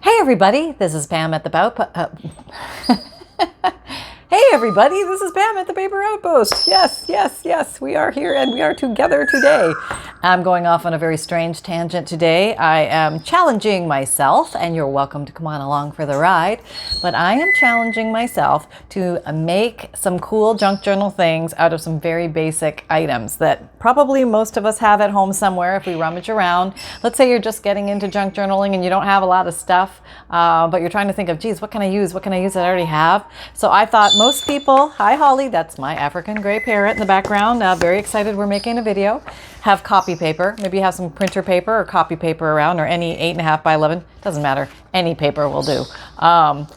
Hey everybody, this is Pam at the Hey everybody, this is Pam at the Paper Outpost. Yes, we are here and we are together today. I'm going off on a very strange tangent today. I am challenging myself, and you're welcome to come on along for the ride, but I am challenging myself to make some cool junk journal things out of some very basic items that probably most of us have at home somewhere if we rummage around. Let's say you're just getting into junk journaling and you don't have a lot of stuff, but you're trying to think of, geez, what can I use? What can I use that I already have? So I thought most people, hi Holly, that's my African gray parrot in the background, very excited we're making a video, have copy paper. Maybe you have some printer paper or copy paper around, or any 8.5 by 11, doesn't matter, any paper will do.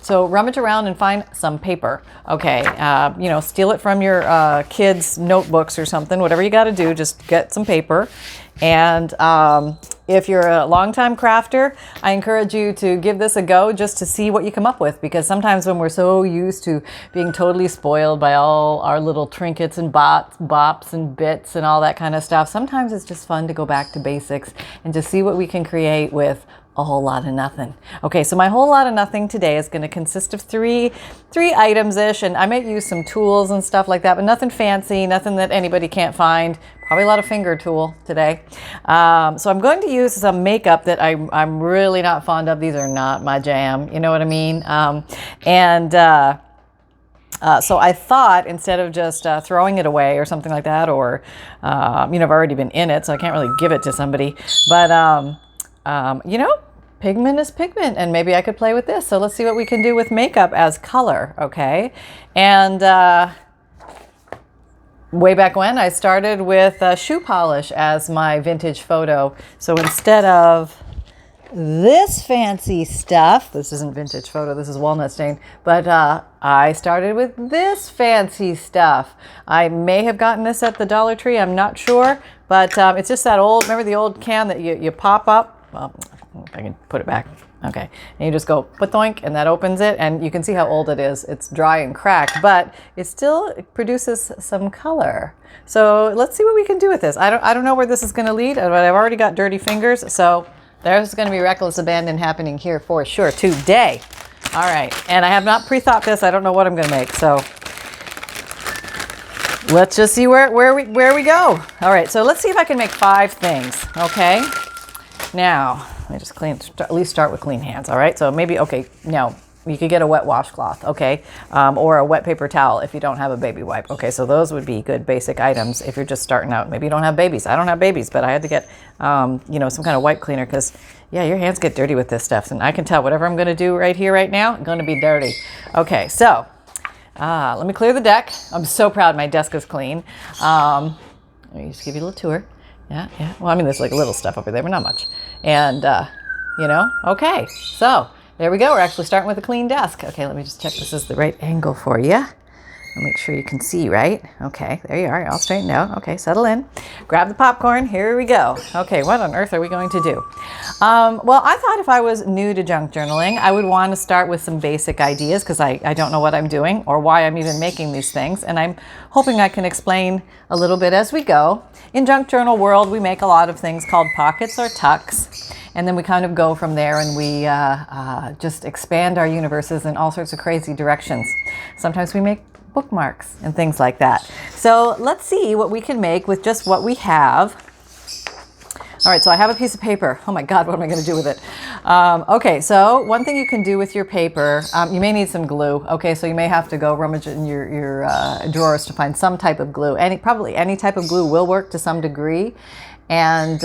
So rummage around and find some paper. Okay, steal it from your kids' notebooks or something, whatever you got to do, just get some paper. And if you're a longtime crafter, I encourage you to give this a go just to see what you come up with, because sometimes when we're so used to being totally spoiled by all our little trinkets and bops and bits and all that kind of stuff, sometimes it's just fun to go back to basics and just see what we can create with a whole lot of nothing. Okay, so my whole lot of nothing today is going to consist of three items-ish, and I might use some tools and stuff like that, but nothing fancy, nothing that anybody can't find. Probably a lot of finger tool today. So I'm going to use some makeup that I'm really not fond of. These are not my jam, you know what I mean? So I thought, instead of just throwing it away or something like that, or, I've already been in it, so I can't really give it to somebody, but pigment is pigment, and maybe I could play with this. So let's see what we can do with makeup as color, okay? And way back when, I started with shoe polish as my vintage photo. So instead of this fancy stuff, this isn't vintage photo, this is walnut stain, but I started with this fancy stuff. I may have gotten this at the Dollar Tree, I'm not sure, but it's just that old, remember the old can that you pop up? Well, if I can put it back. Okay, and you just go doink, and that opens it, and you can see how old it is. It's dry and cracked, but it still produces some color. So let's see what we can do with this. I don't know where this is going to lead, but I've already got dirty fingers, so there's going to be reckless abandon happening here for sure today. All right, and I have not pre-thought this. I don't know what I'm going to make, so let's just see where we go. All right, so let's see if I can make 5 things. Okay, now let me just at least start with clean hands. All right, so maybe, okay, now you could get a wet washcloth, okay, or a wet paper towel if you don't have a baby wipe. Okay, so those would be good basic items if you're just starting out. Maybe you don't have babies. I don't have babies, but I had to get some kind of wipe cleaner, because yeah, your hands get dirty with this stuff, and I can tell whatever I'm going to do right here right now, I'm going to be dirty. Okay, so let me clear the deck. I'm so proud my desk is clean. Let me just give you a little tour. Yeah. Well, I mean, there's like little stuff over there, but not much. And, okay. So there we go. We're actually starting with a clean desk. Okay, let me just check this is the right angle for you. I'll make sure you can see, right? Okay, there you are. All straightened out. Okay, settle in. Grab the popcorn. Here we go. Okay, what on earth are we going to do? Well, I thought if I was new to junk journaling, I would want to start with some basic ideas, because I don't know what I'm doing or why I'm even making these things. And I'm hoping I can explain a little bit as we go. In junk journal world, we make a lot of things called pockets or tucks. And then we kind of go from there, and we just expand our universes in all sorts of crazy directions. Sometimes we make bookmarks and things like that. So let's see what we can make with just what we have. All right, so I have a piece of paper. Oh my God, what am I going to do with it? Okay, so one thing you can do with your paper, you may need some glue. Okay, so you may have to go rummage in your drawers to find some type of glue. Probably any type of glue will work to some degree. And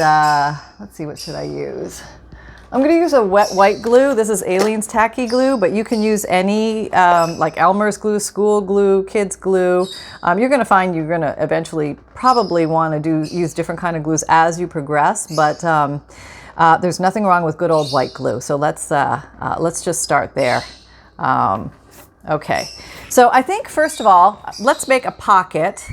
let's see, what should I use? I'm going to use a wet white glue. This is Aleene's Tacky Glue, but you can use any, like Elmer's glue, school glue, kids glue. You're going to find you're going to eventually probably want to use different kind of glues as you progress, but there's nothing wrong with good old white glue. So let's just start there. Okay, so I think first of all, let's make a pocket,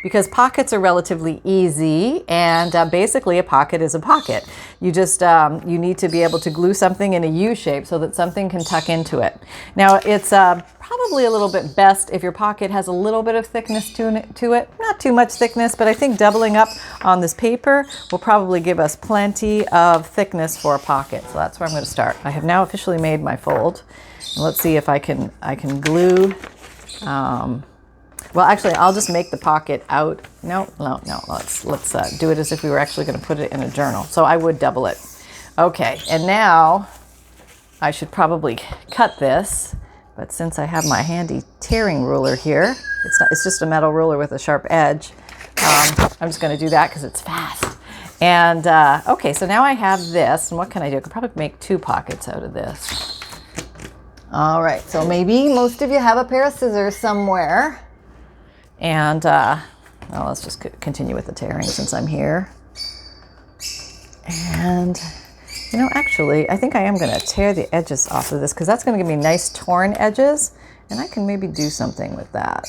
because pockets are relatively easy, and basically a pocket is a pocket. You just, you need to be able to glue something in a U shape so that something can tuck into it. Now it's probably a little bit best if your pocket has a little bit of thickness to it, not too much thickness, but I think doubling up on this paper will probably give us plenty of thickness for a pocket. So that's where I'm going to start. I have now officially made my fold. And let's see if I can glue. Well, actually, I'll just make the pocket out. No. Let's do it as if we were actually going to put it in a journal. So I would double it. Okay, and now I should probably cut this. But since I have my handy tearing ruler here, it's just a metal ruler with a sharp edge. I'm just going to do that because it's fast. And okay, so now I have this. And what can I do? I could probably make 2 pockets out of this. All right, so maybe most of you have a pair of scissors somewhere. And well, let's just continue with the tearing since I'm here. And, you know, actually, I think I am going to tear the edges off of this because that's going to give me nice torn edges. And I can maybe do something with that.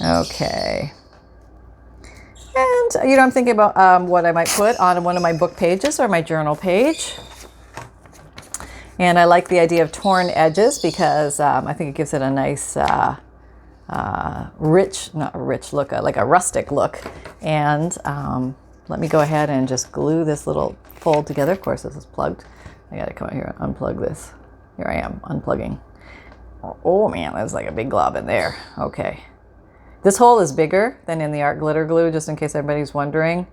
Okay. And, you know, I'm thinking about what I might put on one of my book pages or my journal page. And I like the idea of torn edges because I think it gives it a nice, not a rich look, like a rustic look. And let me go ahead and just glue this little fold together. Of course, this is plugged. I got to come out here and unplug this. Here I am, unplugging. Oh man, there's like a big glob in there. Okay. This hole is bigger than in the art glitter glue, just in case everybody's wondering.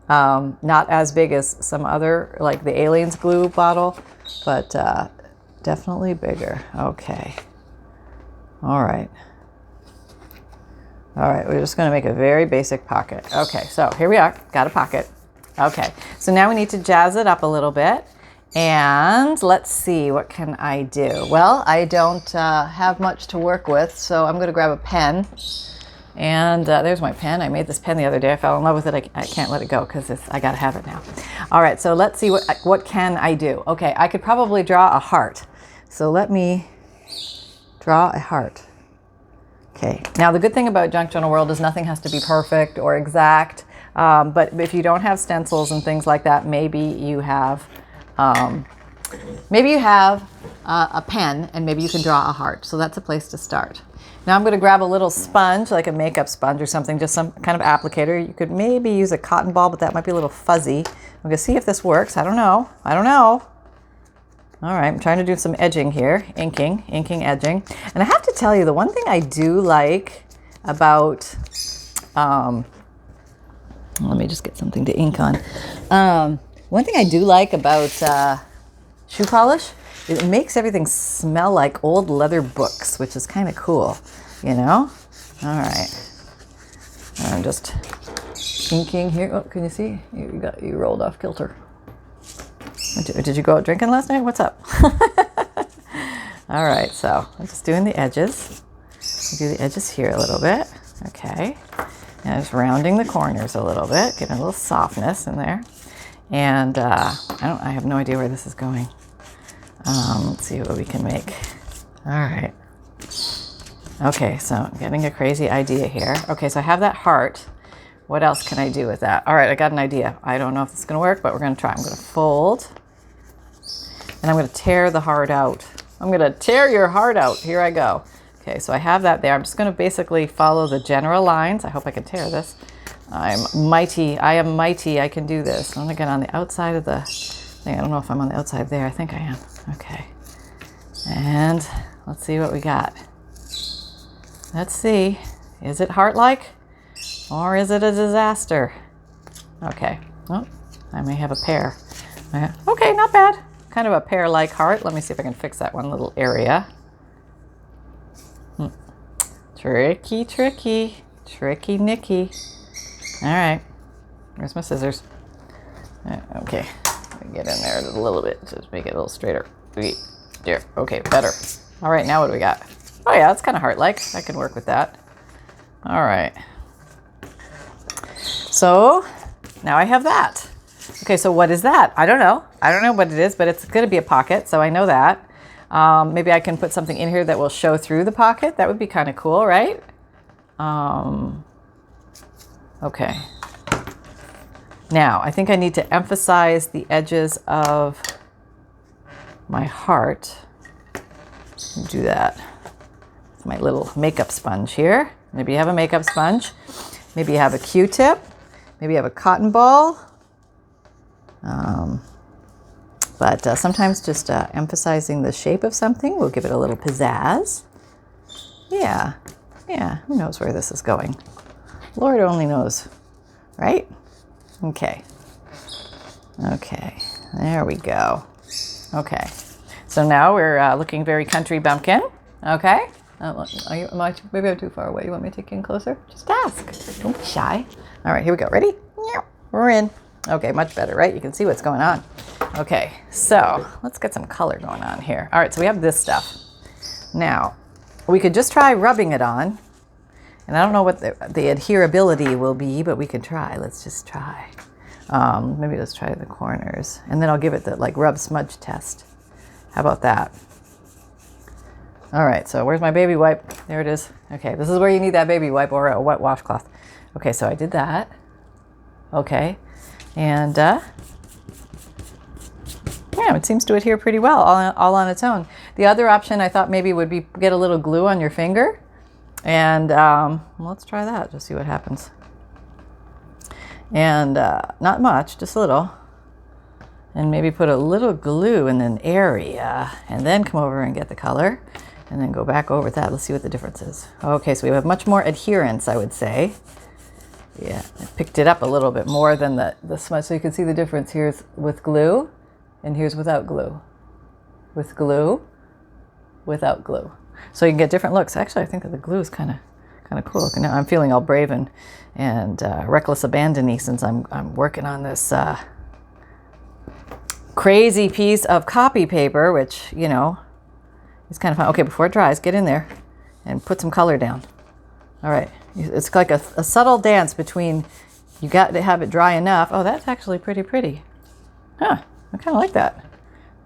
Not as big as some other, like the Aliens glue bottle, but definitely bigger. Okay. All right. All right, we're just going to make a very basic pocket. Okay, so here we are. Got a pocket. Okay, so now we need to jazz it up a little bit. And let's see, what can I do? Well, I don't have much to work with, so I'm going to grab a pen. And there's my pen. I made this pen the other day. I fell in love with it. I can't let it go because I got to have it now. All right, so let's see what can I do. Okay, I could probably draw a heart. So let me draw a heart. Okay, now the good thing about Junk Journal World is nothing has to be perfect or exact. But if you don't have stencils and things like that, maybe you have a pen and maybe you can draw a heart. So that's a place to start. Now I'm going to grab a little sponge, like a makeup sponge or something, just some kind of applicator. You could maybe use a cotton ball, but that might be a little fuzzy. I'm going to see if this works. I don't know. All right, I'm trying to do some edging here, inking, edging. And I have to tell you, the one thing I do like about, let me just get something to ink on. One thing I do like about shoe polish, it makes everything smell like old leather books, which is kind of cool, you know? All right. I'm just inking here. Oh, can you see? You rolled off kilter. Did you go out drinking last night? What's up? All right, so I'm just doing the edges. I'll do the edges here a little bit. Okay. And just rounding the corners a little bit, getting a little softness in there. And I have no idea where this is going. Let's see what we can make. All right. Okay, so I'm getting a crazy idea here. Okay, so I have that heart. What else can I do with that? All right, I got an idea. I don't know if it's gonna work, but we're gonna try. I'm gonna fold, and I'm gonna tear the heart out. I'm gonna tear your heart out. Here I go. Okay, so I have that there. I'm just gonna basically follow the general lines. I hope I can tear this. I am mighty. I can do this. I'm gonna get on the outside of the thing. I don't know if I'm on the outside there. I think I am. Okay. And let's see what we got. Let's see. Is it heart-like? Or is it a disaster? Okay. Oh, I may have a pear. Okay, not bad. Kind of a pear-like heart. Let me see if I can fix that one little area. Tricky, tricky. Tricky Nicky. All right. Where's my scissors? Okay. Get in there a little bit. Just make it a little straighter. There. Okay, better. All right, now what do we got? Oh yeah, that's kind of heart-like. I can work with that. All right. So now I have that. Okay, so what is that? I don't know. I don't know what it is, but it's going to be a pocket, so I know that. Maybe I can put something in here that will show through the pocket. That would be kind of cool, right? Okay. Now, I think I need to emphasize the edges of my heart. Do that with my little makeup sponge here. Maybe you have a makeup sponge. Maybe you have a Q-tip. Maybe you have a cotton ball. But sometimes just emphasizing the shape of something will give it a little pizzazz. Yeah, who knows where this is going? Lord only knows, right? Okay, there we go. Okay, so now we're looking very country bumpkin, okay? Maybe I'm too far away. You want me to take you in closer? Just ask. Don't be shy. All right, here we go. Ready? Yeah, we're in. Okay, much better, right? You can see what's going on. Okay, so let's get some color going on here. All right, so we have this stuff. Now, we could just try rubbing it on. And I don't know what the adherability will be, but we can try. Let's just try. Maybe let's try the corners. And then I'll give it the rub smudge test. How about that? All right, so where's my baby wipe? There it is. Okay, this is where you need that baby wipe or a wet washcloth. Okay, so I did that. Okay, and yeah, it seems to adhere pretty well all on its own. The other option I thought maybe would be get a little glue on your finger. And let's try that, just see what happens. And not much, just a little. And maybe put a little glue in an area and then come over and get the color and then go back over that. Let's see what the difference is. Okay, so we have much more adherence, I would say. Yeah, I picked it up a little bit more than the smudge. So you can see the difference. Here's with glue and here's without glue. With glue, without glue. So you can get different looks. Actually, I think that the glue is kind of cool. Okay, now I'm feeling all brave and reckless abandon-y since I'm working on this crazy piece of copy paper, which, you know, is kind of fun. Okay, before it dries, get in there and put some color down. All right, it's like a subtle dance between you got to have it dry enough. Oh, that's actually pretty pretty. Huh, I kind of like that.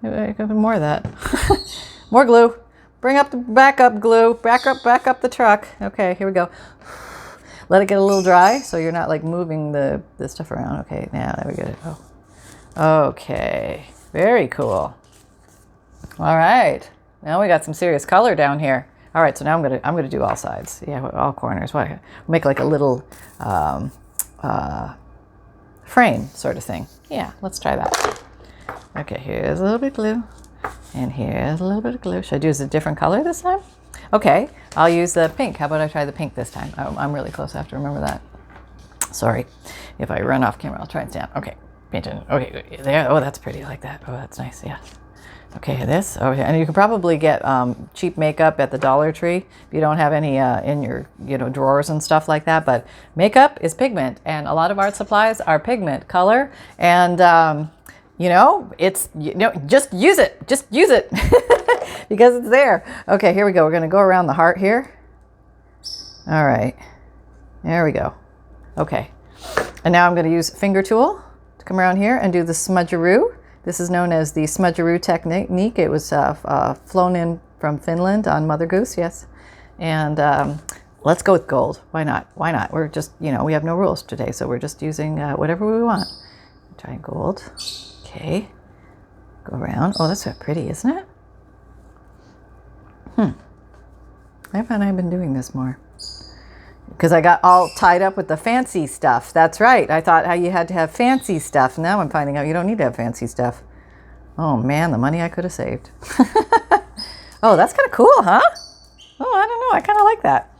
Maybe I could put more of that. More glue. Bring up the backup glue. Back up the truck. Okay, here we go. Let it get a little dry so you're not like moving the stuff around. Okay, now there we go. Oh. Okay, very cool. All right, now we got some serious color down here. All right, so now I'm gonna do all sides. Yeah, all corners. What? Make like a little frame sort of thing. Yeah, let's try that. Okay, here's a little bit of glue. And here's a little bit of glue. Should I use a different color this time? Okay, I'll use the pink. How about I try the pink this time? I'm really close. I have to remember that. Sorry. If I run off camera, I'll try and stand. Okay, paint it. Okay, there. Oh, that's pretty. I like that. Oh, that's nice. Yeah. Okay, this. Oh, yeah. And you can probably get cheap makeup at the Dollar Tree if you don't have any in your drawers and stuff like that. But makeup is pigment, and a lot of art supplies are pigment color. And just use it. Just use it because it's there. Okay, here we go. We're going to go around the heart here. All right. There we go. Okay. And now I'm going to use finger tool to come around here and do the smudgeroo. This is known as the smudgeroo technique. It was flown in from Finland on Mother Goose, yes. And let's go with gold. Why not? Why not? We're just, we have no rules today, so we're just using whatever we want. Try gold. Okay, go around. Oh, that's pretty, isn't it? Why haven't I been doing this more? Because I got all tied up with the fancy stuff. That's right. I thought how you had to have fancy stuff. Now I'm finding out you don't need to have fancy stuff. Oh man, the money I could have saved. Oh, that's kind of cool, huh? Oh, I don't know. I kind of like that.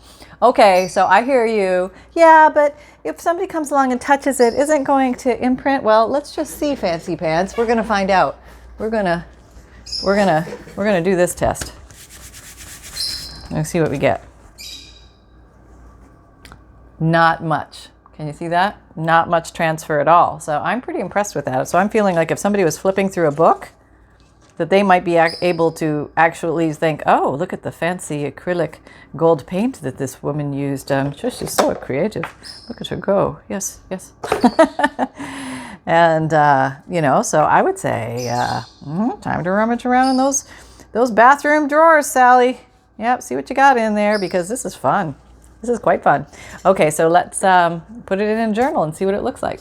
Okay, so I hear you. Yeah, but if somebody comes along and touches it, isn't going to imprint? Well, let's just see, fancy pants. We're gonna find out. We're gonna do this test. Let's see what we get. Not much. Can you see that? Not much transfer at all. So I'm pretty impressed with that. So I'm feeling like if somebody was flipping through a book, that they might be able to actually think, oh, look at the fancy acrylic gold paint that this woman used. Sure, she's so creative. Look at her go. Yes, yes. And, so I would say, time to rummage around in those bathroom drawers, Sally. Yep, see what you got in there because this is fun. This is quite fun. Okay, so let's put it in a journal and see what it looks like.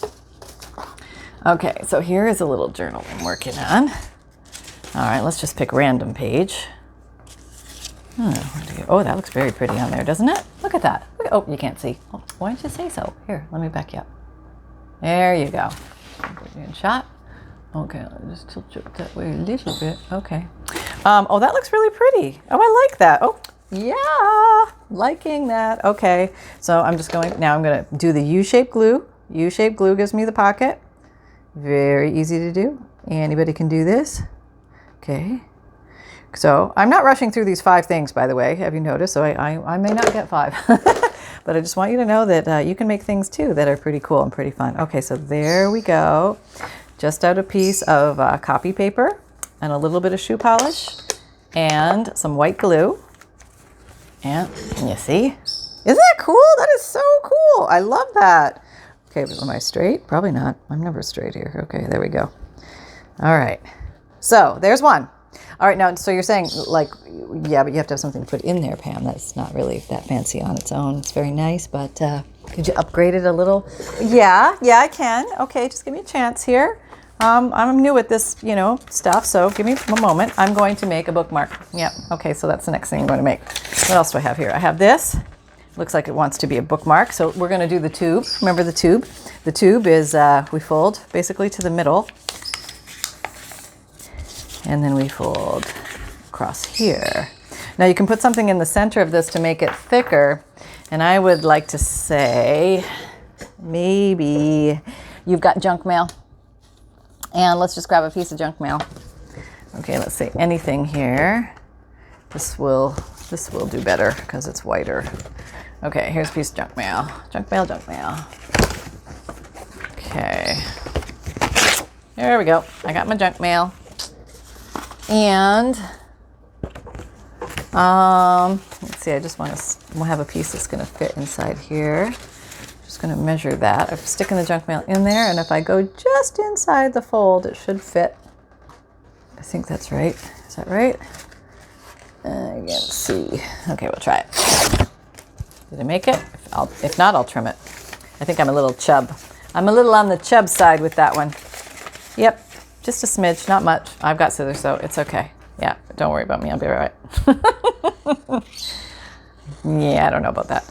Okay, so here is a little journal I'm working on. All right, let's just pick random page. Oh, that looks very pretty on there, doesn't it? Look at that. Oh, you can't see. Oh, why didn't you say so? Here, let me back you up. There you go. Put you in shot. Okay, I'll just tilt you that way a little bit. Okay. Oh, that looks really pretty. Oh, I like that. Oh, yeah, liking that. Okay, so I'm just going, now I'm going to do the U-shaped glue. U-shaped glue gives me the pocket. Very easy to do. Anybody can do this. Okay. So I'm not rushing through these 5 things, by the way. Have you noticed? So I may not get 5. But I just want you to know that you can make things too that are pretty cool and pretty fun. Okay, so there we go. Just out a piece of copy paper and a little bit of shoe polish and some white glue. And can you see? Isn't that cool? That is so cool. I love that. Okay, but am I straight? Probably not. I'm never straight here. Okay, there we go. All right. So there's one. All right, now, so you're saying, like, yeah, but you have to have something to put in there, Pam. That's not really that fancy on its own. It's very nice, but could you upgrade it a little? Yeah, I can. Okay, just give me a chance here. I'm new at this, stuff, so give me a moment. I'm going to make a bookmark. Yeah, okay, so that's the next thing I'm going to make. What else do I have here? I have this. Looks like it wants to be a bookmark, so we're going to do the tube. Remember the tube? The tube is, we fold basically to the middle. And then we fold across here. Now you can put something in the center of this to make it thicker. And I would like to say, maybe you've got junk mail. And let's just grab a piece of junk mail. Okay, let's say anything here. This will do better because it's whiter. Okay, here's a piece of junk mail. Junk mail, junk mail. Okay. There we go. I got my junk mail. And let's see, I just want to have a piece that's going to fit inside here. Just going to measure that. I'm sticking the junk mail in there, and if I go just inside the fold, it should fit. I think that's right. Is that right? I can't see. Okay, we'll try it. Did I make it? If not, I'll trim it. I think I'm a little chub. I'm a little on the chub side with that one. Yep. Just a smidge, not much. I've got scissors, so it's okay. Yeah, don't worry about me. I'll be all right. Yeah, I don't know about that.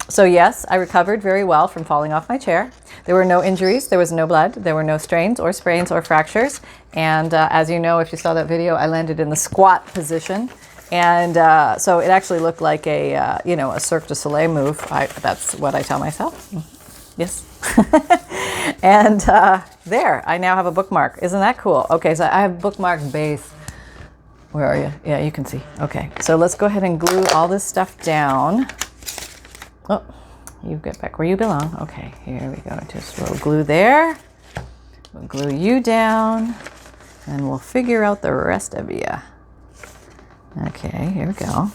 So yes, I recovered very well from falling off my chair. There were no injuries. There was no blood. There were no strains or sprains or fractures. And as you know, if you saw that video, I landed in the squat position. And so it actually looked like a Cirque du Soleil move. That's what I tell myself. Yes. And there, I now have a bookmark. Isn't that cool? Okay, so I have bookmark base. Where are you? Yeah, you can see. Okay, so let's go ahead and glue all this stuff down. Oh, you get back where you belong. Okay, here we go. Just we'll glue there. We'll glue you down. And we'll figure out the rest of you. Okay, here we go. All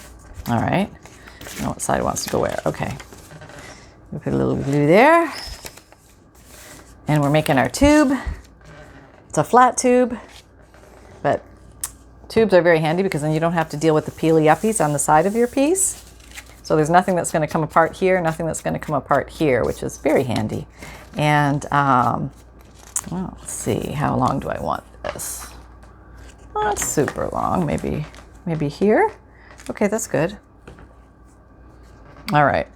right. I don't know what side it wants to go where. Okay. We put a little glue there. And we're making our tube. It's a flat tube, but tubes are very handy because then you don't have to deal with the peely uppies on the side of your piece. So there's nothing that's going to come apart here, nothing that's going to come apart here, which is very handy. And well, let's see, how long do I want this? Not super long, maybe here. Okay, that's good. All right.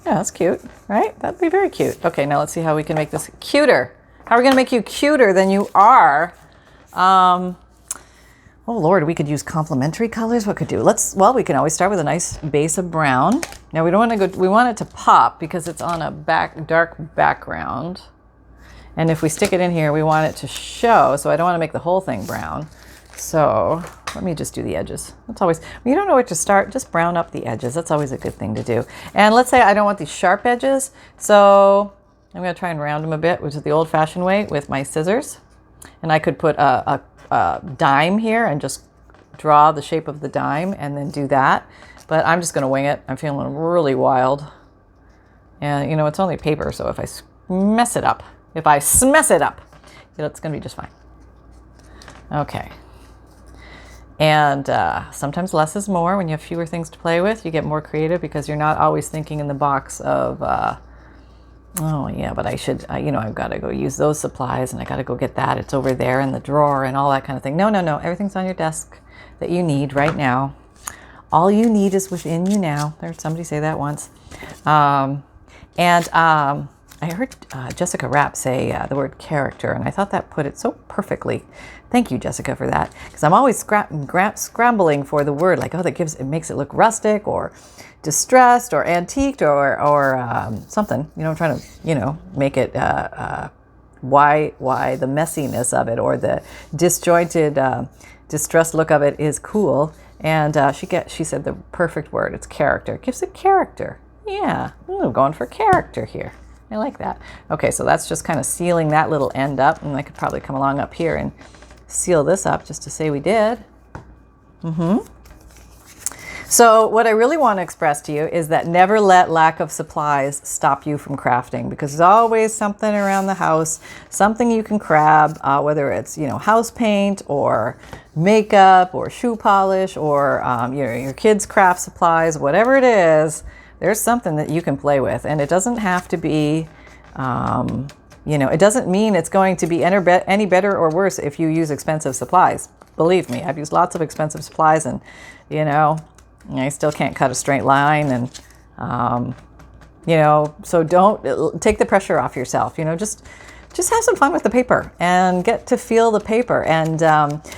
Yeah, that's cute, right? That'd be very cute. Okay, now let's see how we can make this cuter. How are we going to make you cuter than you are? Oh Lord, we could use complementary colors. What could do? Well, we can always start with a nice base of brown. Now we don't want to go. We want it to pop because it's on a dark background. And if we stick it in here, we want it to show. So I don't want to make the whole thing brown. So let me just do the edges. That's always, when you don't know where to start, just brown up the edges. That's always a good thing to do. And let's say I don't want these sharp edges. So I'm going to try and round them a bit, which is the old-fashioned way with my scissors. And I could put a dime here and just draw the shape of the dime and then do that. But I'm just going to wing it. I'm feeling really wild. And, it's only paper, so if I mess it up, it's going to be just fine. Okay. And sometimes less is more. When you have fewer things to play with, you get more creative because you're not always thinking in the box of, oh yeah, but I should, you know, I've got to go use those supplies and I got to go get that. It's over there in the drawer and all that kind of thing. No, no, no. Everything's on your desk that you need right now. All you need is within you now. I heard somebody say that once. I heard Jessica Rapp say the word character, and I thought that put it so perfectly. Thank you, Jessica, for that. Because I'm always scrambling for the word, like, oh, it makes it look rustic or distressed or antiqued or something. You know, I'm trying to, you know, make it why the messiness of it or the disjointed, distressed look of it is cool. And she said the perfect word. It's character. It gives it character. Yeah, I'm going for character here. I like that. Okay, so that's just kind of sealing that little end up, and I could probably come along up here and seal this up just to say we did. So what I really want to express to you is that never let lack of supplies stop you from crafting, because there's always something around the house, something you can grab, whether it's, you know, house paint or makeup or shoe polish or you know, your kids' craft supplies, whatever it is. There's something that you can play with, and it doesn't have to be, you know, it doesn't mean it's going to be any better or worse if you use expensive supplies. Believe me, I've used lots of expensive supplies, and, you know, I still can't cut a straight line, and, you know, so don't take the pressure off yourself, you know, just have some fun with the paper and get to feel the paper. And,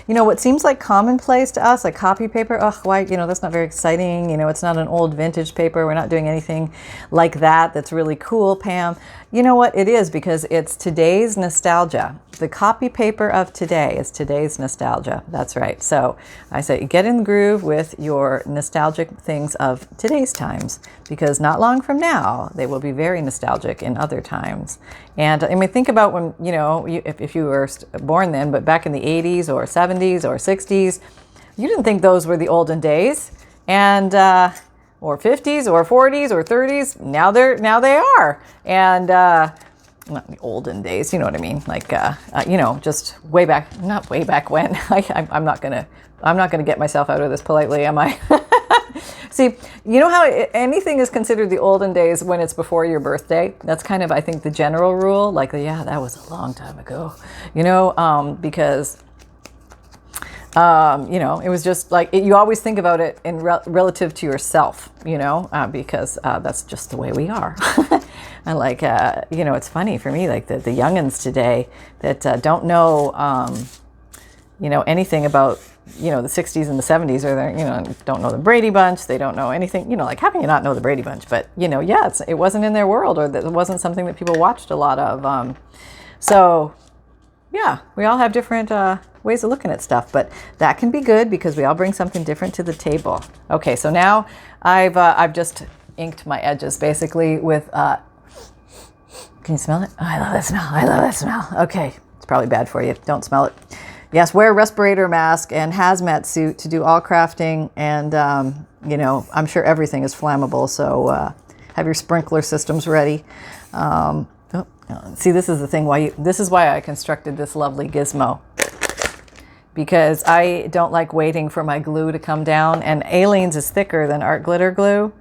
you know, what seems like commonplace to us, like copy paper, oh, why, you know, that's not very exciting. You know, it's not an old vintage paper. We're not doing anything like that. That's really cool, Pam. You know what? It is, because it's today's nostalgia. The copy paper of today is today's nostalgia. That's right. So I say get in the groove with your nostalgic things of today's times, because not long from now, they will be very nostalgic in other times. And I mean, think about when, you know, if you were born then, but back in the 80s or 70s or 60s, you didn't think those were the olden days. And, or 50s or 40s or 30s. Now they are. And not the olden days, you know what I mean? Like, you know, just way back, not way back when. I'm not gonna get myself out of this politely, am I? See, you know how anything is considered the olden days when it's before your birthday? That's kind of, I think, the general rule. Like, yeah, that was a long time ago, you know, because you know, it was just like, you always think about it in relative to yourself, you know, because that's just the way we are. And like, you know, it's funny for me, like the youngins today that don't know, you know, anything about, you know, the 60s and the 70s, or they're, you know, don't know the Brady Bunch. They don't know anything, you know, like, how can you not know the Brady Bunch? But, you know, yeah, it wasn't in their world, or it wasn't something that people watched a lot of. So yeah, we all have different ways of looking at stuff, but that can be good because we all bring something different to the table. Okay, so now I've just inked my edges basically with, can you smell it? Oh, I love that smell. I love that smell. Okay, it's probably bad for you. Don't smell it. Yes, wear a respirator mask and hazmat suit to do all crafting, and you know, I'm sure everything is flammable, so have your sprinkler systems ready. See, this is the thing this is why I constructed this lovely gizmo, because I don't like waiting for my glue to come down, and Aleene's is thicker than art glitter glue.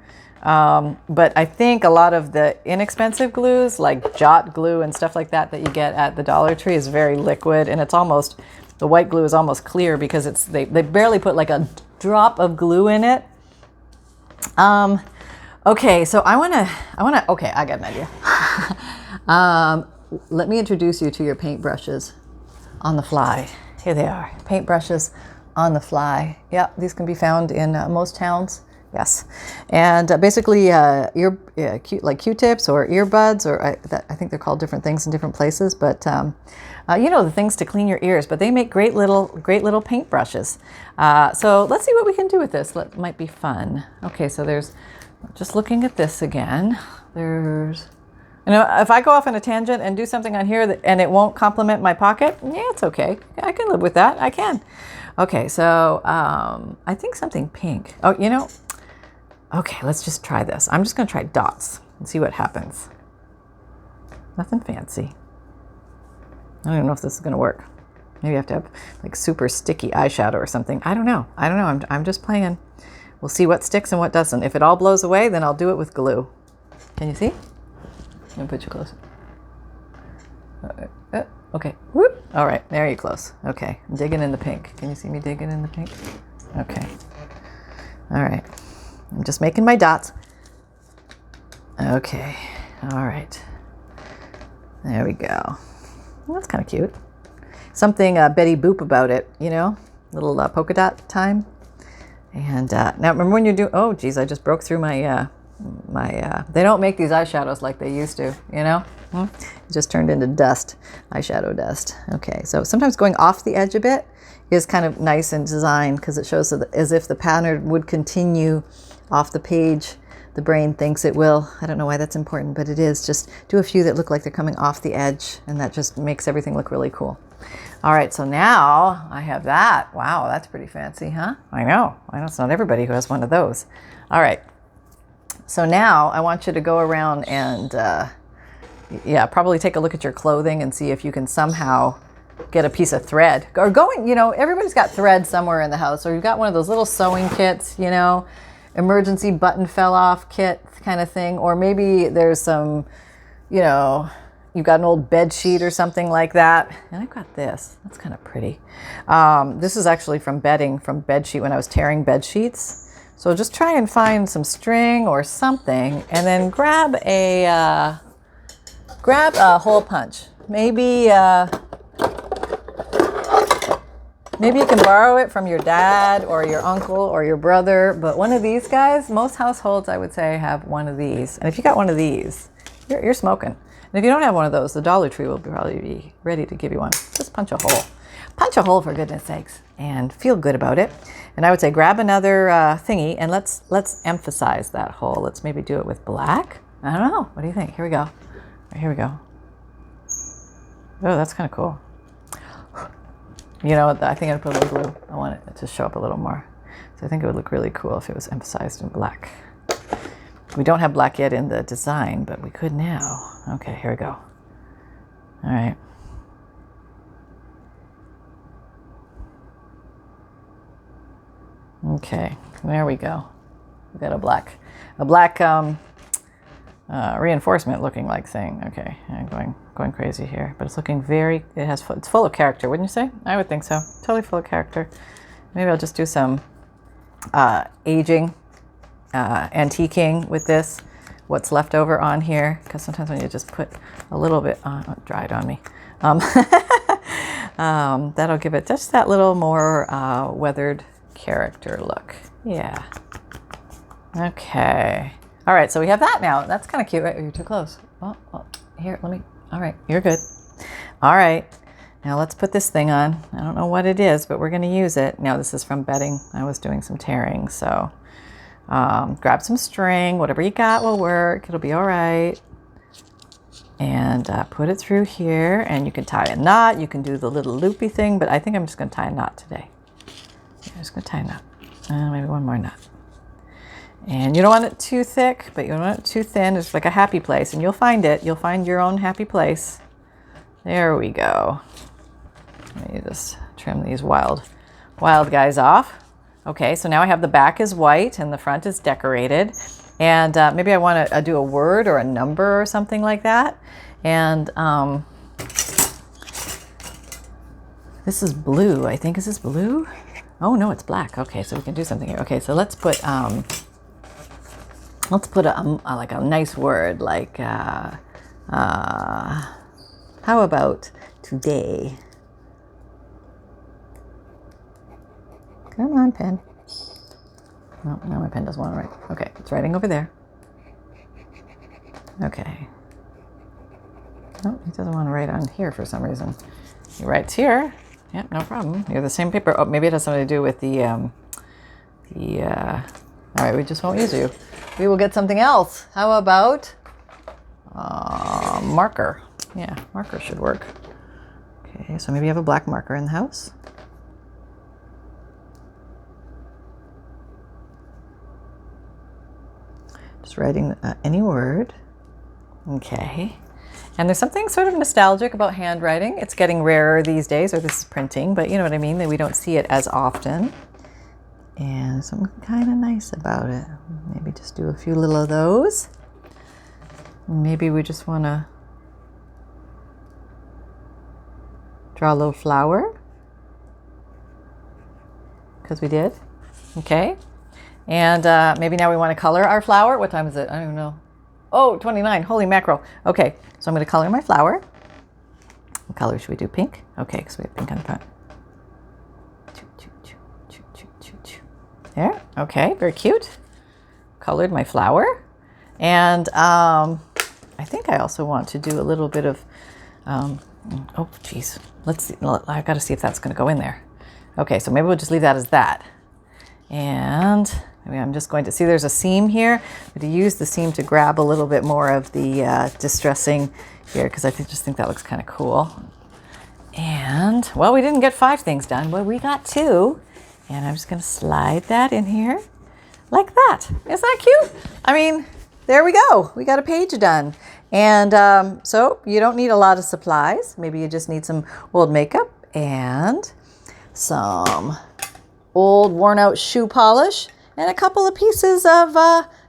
But I think a lot of the inexpensive glues, like Jot glue and stuff like that you get at the Dollar Tree, is very liquid, and it's almost, the white glue is almost clear because it's they barely put like a drop of glue in it. Okay, so I wanna okay, I got an idea. Let me introduce you to your paintbrushes on the fly. Here they are, paintbrushes on the fly. Yeah, these can be found in most towns. Yes, and basically like Q-tips or earbuds, or I think they're called different things in different places. But you know, the things to clean your ears. But they make great little paintbrushes. So let's see what we can do with this. That might be fun. Okay, so there's, just looking at this again. There's, you know, if I go off on a tangent and do something on here and it won't complement my pocket, yeah, it's okay. I can live with that. I can. Okay, so I think something pink. Oh, you know. Okay, let's just try this. I'm just going to try dots and see what happens. Nothing fancy. I don't even know if this is going to work. Maybe I have to have like super sticky eyeshadow or something. I don't know. I'm just playing. We'll see what sticks and what doesn't. If it all blows away, then I'll do it with glue. Can you see? Let me put you close. Okay. Whoop. All right. There you're close. Okay. I'm digging in the pink. Can you see me digging in the pink? Okay. All right. I'm just making my dots. Okay. All right. There we go. Well, that's kind of cute. Something Betty Boop about it, you know? Little polka dot time. And now remember when you do, oh geez, I just broke through my, they don't make these eyeshadows like they used to, you know? It just turned into dust, eyeshadow dust. Okay, so sometimes going off the edge a bit is kind of nice in design because it shows as if the pattern would continue off the page. The brain thinks it will. I don't know why that's important, but it is. Just do a few that look like they're coming off the edge, and that just makes everything look really cool. All right, so now I have that. Wow, that's pretty fancy, huh? I know. It's not everybody who has one of those. All right. So now I want you to go around and, probably take a look at your clothing and see if you can somehow get a piece of thread. Or everybody's got thread somewhere in the house. Or you've got one of those little sewing kits, emergency button fell off kit kind of thing. Or maybe there's some, you've got an old bed sheet or something like that. And I've got this. That's kind of pretty. This is actually from bed sheet when I was tearing bed sheets. So just try and find some string or something, and then grab a hole punch. Maybe you can borrow it from your dad or your uncle or your brother. But one of these guys, most households I would say have one of these. And if you got one of these, you're smoking. And if you don't have one of those, the Dollar Tree will probably be ready to give you one. Just punch a hole. Punch a hole, for goodness sakes, and feel good about it. And I would say grab another thingy, and let's emphasize that hole. Let's maybe do it with black. I don't know. What do you think? Here we go. Here we go. Oh, that's kind of cool. I think I'd put a little glue. I want it to show up a little more. So I think it would look really cool if it was emphasized in black. We don't have black yet in the design, but we could now. Okay, here we go. All right. Okay, there we go. We got a black reinforcement looking like thing. Okay, I'm going crazy here, but it's looking it's full of character, wouldn't you say? I would think so. Totally full of character. Maybe I'll just do some aging, antiquing with this. What's left over on here, because sometimes when you just put a little bit on, it dried on me. That'll give it just that little more weathered character look. Yeah. Okay. All right, so we have that now. That's kind of cute, right? You're too close. Well, here, all right, you're good. All right, now let's put this thing on. I don't know what it is, but we're going to use it. Now, this is from bedding. I was doing some tearing, so grab some string. Whatever you got will work. It'll be all right. And put it through here, and you can tie a knot. You can do the little loopy thing, but I think I'm just going to tie a knot today. I'm just going to tie a knot. Maybe one more knot. And you don't want it too thick, but you don't want it too thin. It's like a happy place, and you'll find it. You'll find your own happy place. There we go. Let me just trim these wild guys off. Okay, so now I have the back is white and the front is decorated. And maybe I want to do a word or a number or something like that. And this is blue, I think. Is this blue? Oh no, it's black. Okay, so we can do something here. Okay, so let's put like a nice word, like how about today? Come on, pen. No, now my pen doesn't want to write. Okay, it's writing over there. Okay. No, he doesn't want to write on here for some reason. He writes here. Yep, no problem. You're the same paper. Oh, maybe it has something to do with the all right, we just won't use you. We will get something else. How about marker? Yeah, marker should work. Okay, so maybe you have a black marker in the house. Just writing any word. Okay. And there's something sort of nostalgic about handwriting. It's getting rarer these days, or this is printing, but you know what I mean, that we don't see it as often. And something kind of nice about it. Maybe just do a few little of those. Maybe we just want to draw a little flower, because we did. Okay. And maybe now we want to color our flower. What time is it? I don't know. Oh, 29. Holy mackerel. Okay, so I'm going to color my flower. What color should we do? Pink? Okay, because we have pink on the front. There. Okay, very cute. Colored my flower. And I think I also want to do a little bit of, oh, geez. Let's see. I've got to see if that's going to go in there. Okay, so maybe we'll just leave that as that. And maybe I'm just going to see there's a seam here. But to use the seam to grab a little bit more of the distressing here, because I just think that looks kind of cool. And, well, we didn't get 5 things done, but we got 2. And I'm just going to slide that in here like that. Isn't that cute? I mean, there we go. We got a page done. And so you don't need a lot of supplies. Maybe you just need some old makeup and some old worn out shoe polish and a couple of pieces of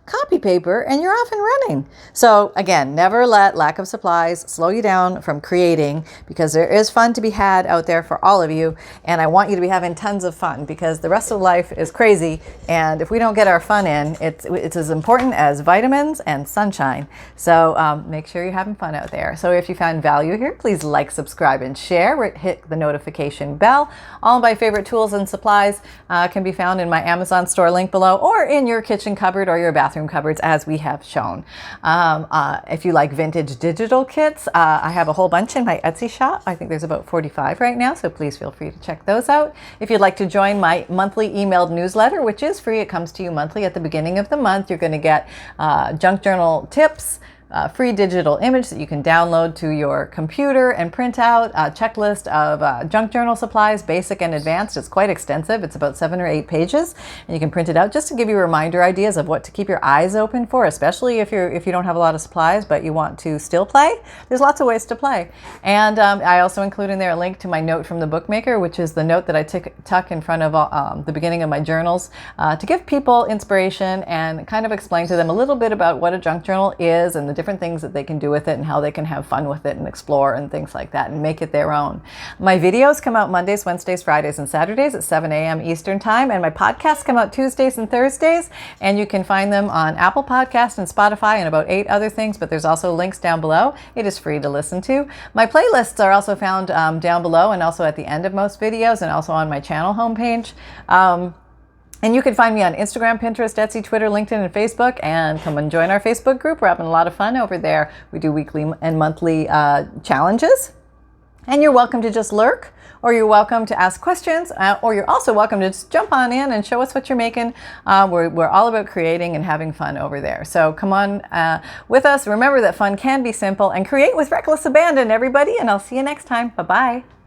copy paper, and you're off and running. So again, never let lack of supplies slow you down from creating, because there is fun to be had out there for all of you. And I want you to be having tons of fun, because the rest of life is crazy. And if we don't get our fun in, it's as important as vitamins and sunshine. So make sure you're having fun out there. So if you found value here, please like, subscribe, and share. Hit the notification bell. All my favorite tools and supplies can be found in my Amazon store link below, or in your kitchen cupboard or your bathroom cupboards, as we have shown. If you like vintage digital kits, I have a whole bunch in my Etsy shop. I think there's about 45 right now, so please feel free to check those out. If you'd like to join my monthly emailed newsletter, which is free, it comes to you monthly at the beginning of the month, you're going to get junk journal tips, free digital image that you can download to your computer and print out, a checklist of junk journal supplies, basic and advanced. It's quite extensive. It's about 7 or 8 pages, and you can print it out just to give you reminder ideas of what to keep your eyes open for, especially if you don't have a lot of supplies but you want to still play. There's lots of ways to play. And I also include in there a link to my note from the bookmaker, which is the note that I tuck in front of the beginning of my journals to give people inspiration and kind of explain to them a little bit about what a junk journal is and the different things that they can do with it and how they can have fun with it and explore and things like that and make it their own. My videos come out Mondays, Wednesdays, Fridays, and Saturdays at 7 a.m. Eastern Time, and my podcasts come out Tuesdays and Thursdays, and you can find them on Apple Podcasts and Spotify and about 8 other things, but there's also links down below. It is free to listen to. My playlists are also found down below and also at the end of most videos, and also on my channel homepage. And you can find me on Instagram, Pinterest, Etsy, Twitter, LinkedIn, and Facebook. And come and join our Facebook group. We're having a lot of fun over there. We do weekly and monthly challenges. And you're welcome to just lurk, or you're welcome to ask questions, or you're also welcome to just jump on in and show us what you're making. We're all about creating and having fun over there. So come on with us. Remember that fun can be simple, and create with reckless abandon, everybody. And I'll see you next time. Bye-bye.